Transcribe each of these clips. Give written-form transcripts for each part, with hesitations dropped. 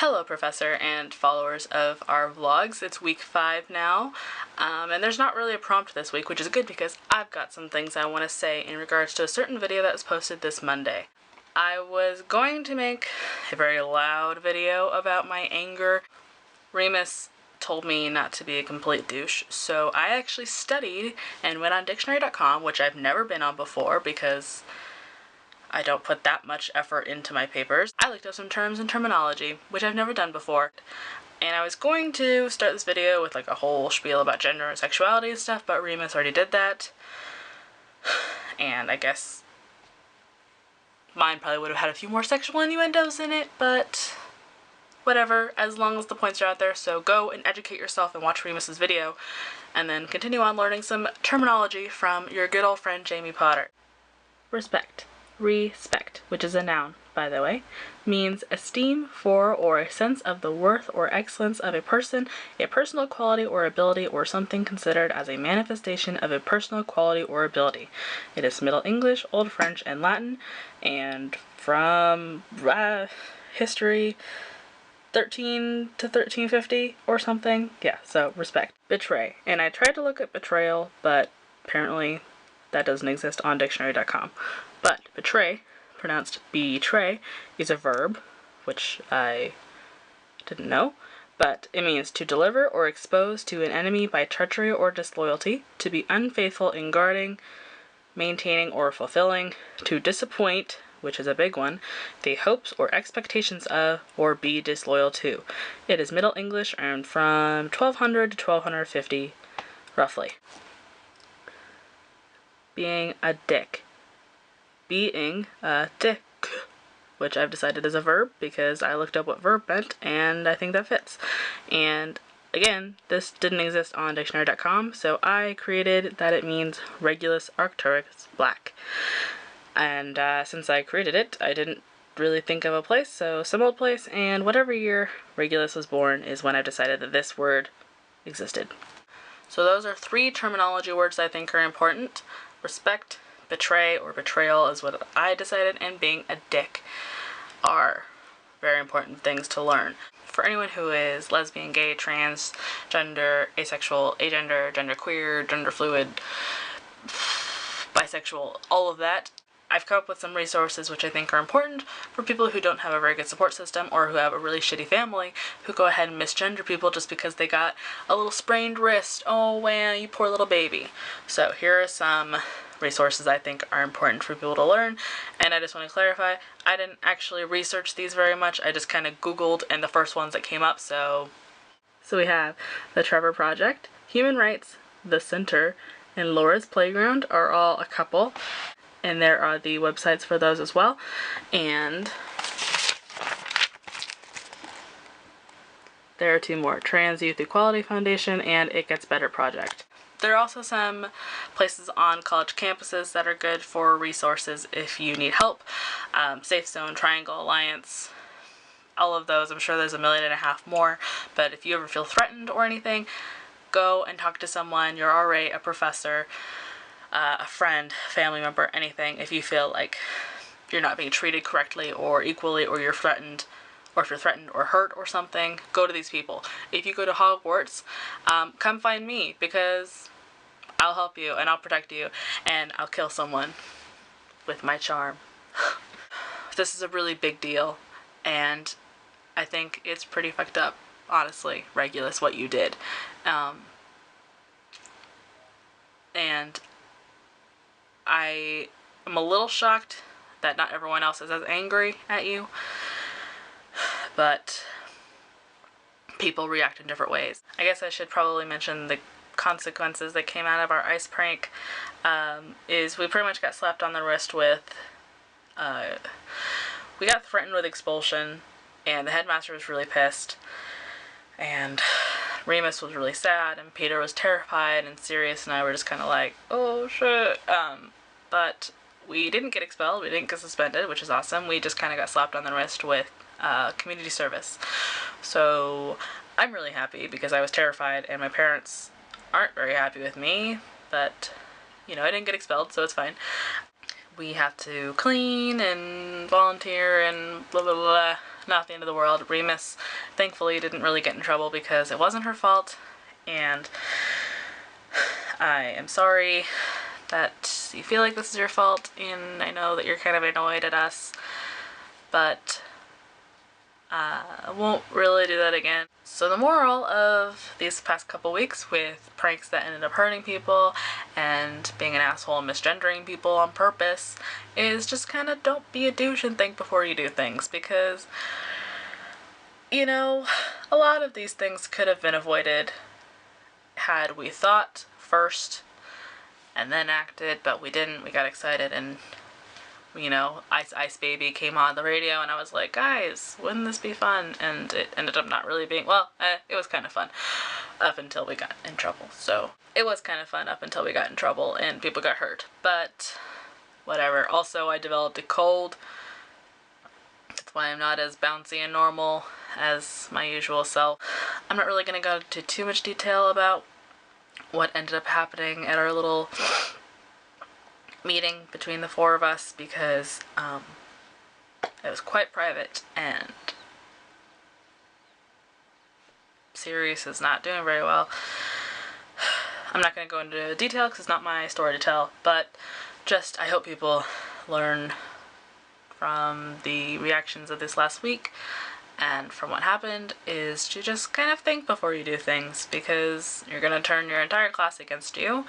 Hello, Professor and followers of our vlogs. It's week 5 now, and there's not really a prompt this week, which is good because I've got some things I want to say in regards to a certain video that was posted this Monday. I was going to make a very loud video about my anger. Remus told me not to be a complete douche, so I actually studied and went on dictionary.com, which I've never been on before because I don't put that much effort into my papers. I looked up some terms and terminology, which I've never done before, and I was going to start this video with like a whole spiel about gender and sexuality and stuff, but Remus already did that, and I guess mine probably would have had a few more sexual innuendos in it, but whatever, as long as the points are out there. So go and educate yourself and watch Remus's video, and then continue on learning some terminology from your good old friend Jamie Potter. Respect. Respect, which is a noun, by the way, means esteem for or a sense of the worth or excellence of a person, a personal quality or ability, or something considered as a manifestation of a personal quality or ability. It is Middle English, Old French, and Latin, and from history 13 to 1350 or something. Yeah, so respect. Betray. And I tried to look at betrayal, but apparently that doesn't exist on dictionary.com. But betray, pronounced betray, is a verb, which I didn't know, but it means to deliver or expose to an enemy by treachery or disloyalty, to be unfaithful in guarding, maintaining, or fulfilling, to disappoint, which is a big one, the hopes or expectations of, or be disloyal to. It is Middle English and from 1200 to 1250, roughly. Being a dick. Being a dick, which I've decided is a verb because I looked up what verb meant and I think that fits. And again, this didn't exist on dictionary.com, so I created that it means Regulus Arcturus black. And since I created it, I didn't really think of a place, so some old place, and whatever year Regulus was born is when I decided that this word existed. So those are 3 terminology words I think are important. Respect, betray, or betrayal is what I decided, and being a dick are very important things to learn. For anyone who is lesbian, gay, trans, gender, asexual, agender, genderqueer, gender fluid, bisexual, all of that, I've come up with some resources which I think are important for people who don't have a very good support system or who have a really shitty family who go ahead and misgender people just because they got a little sprained wrist. Oh man, you poor little baby. So here are some resources I think are important for people to learn, and I just want to clarify, I didn't actually research these very much, I just kind of googled and the first ones that came up. So we have the Trevor Project, Human Rights, The Center, and Laura's Playground are all a couple, and there are the websites for those as well. And there are 2 more, Trans Youth Equality Foundation and It Gets Better Project. There are also some places on college campuses that are good for resources if you need help. Safe Zone, Triangle Alliance, all of those. I'm sure there's 1.5 million more, but if you ever feel threatened or anything, go and talk to someone, your RA, a professor, a friend, family member, anything. If you feel like you're not being treated correctly or equally, or you're threatened, or if you're threatened or hurt or something, go to these people. If you go to Hogwarts, come find me because I'll help you and I'll protect you and I'll kill someone with my charm. This is a really big deal, and I think it's pretty fucked up, honestly, Regulus, what you did. And I am a little shocked that not everyone else is as angry at you, but people react in different ways. I guess I should probably mention the consequences that came out of our ice prank. Is we pretty much got slapped on the wrist with, we got threatened with expulsion, and the headmaster was really pissed, and Remus was really sad, and Peter was terrified, and Sirius and I were just kind of like, oh shit. But we didn't get expelled, we didn't get suspended, which is awesome. We just kind of got slapped on the wrist with community service. So I'm really happy because I was terrified, and my parents aren't very happy with me, but you know, I didn't get expelled, so it's fine. we have to clean and volunteer and blah blah blah. Not the end of the world. Remus thankfully didn't really get in trouble because it wasn't her fault, and I am sorry that you feel like this is your fault, and I know that you're kind of annoyed at us, but I won't really do that again. So the moral of these past couple weeks with pranks that ended up hurting people and being an asshole and misgendering people on purpose is just kind of don't be a douche and think before you do things, because, you know, a lot of these things could have been avoided had we thought first and then acted, but we didn't. We got excited and, you know, Ice Baby came on the radio and I was like, guys, wouldn't this be fun? And it ended up not really being, well, it was kind of fun up until we got in trouble. So it was kind of fun up until we got in trouble and people got hurt, but whatever. Also, I developed a cold. That's why I'm not as bouncy and normal as my usual self. I'm not really going to go into too much detail about what ended up happening at our little meeting between the four of us because it was quite private and Sirius is not doing very well. I'm not going to go into detail because it's not my story to tell, but just I hope people learn from the reactions of this last week and from what happened is to just kind of think before you do things, because you're going to turn your entire class against you.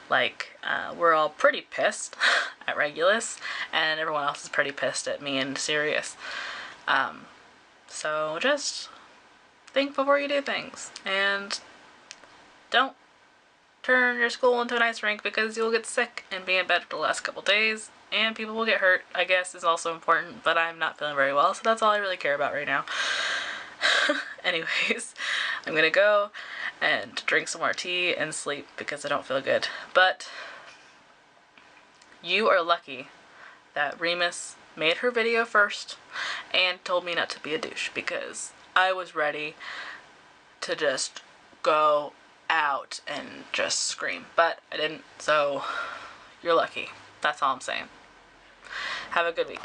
Like, we're all pretty pissed at Regulus, and everyone else is pretty pissed at me and Sirius. So just think before you do things, and don't turn your school into an ice rink because you'll get sick and be in bed for the last couple days, and people will get hurt, I guess, is also important, but I'm not feeling very well, so that's all I really care about right now. Anyways, I'm gonna go and drink some more tea and sleep because I don't feel good. But you are lucky that Remus made her video first and told me not to be a douche, because I was ready to just go out and just scream, but I didn't, so you're lucky. That's all I'm saying. Have a good week.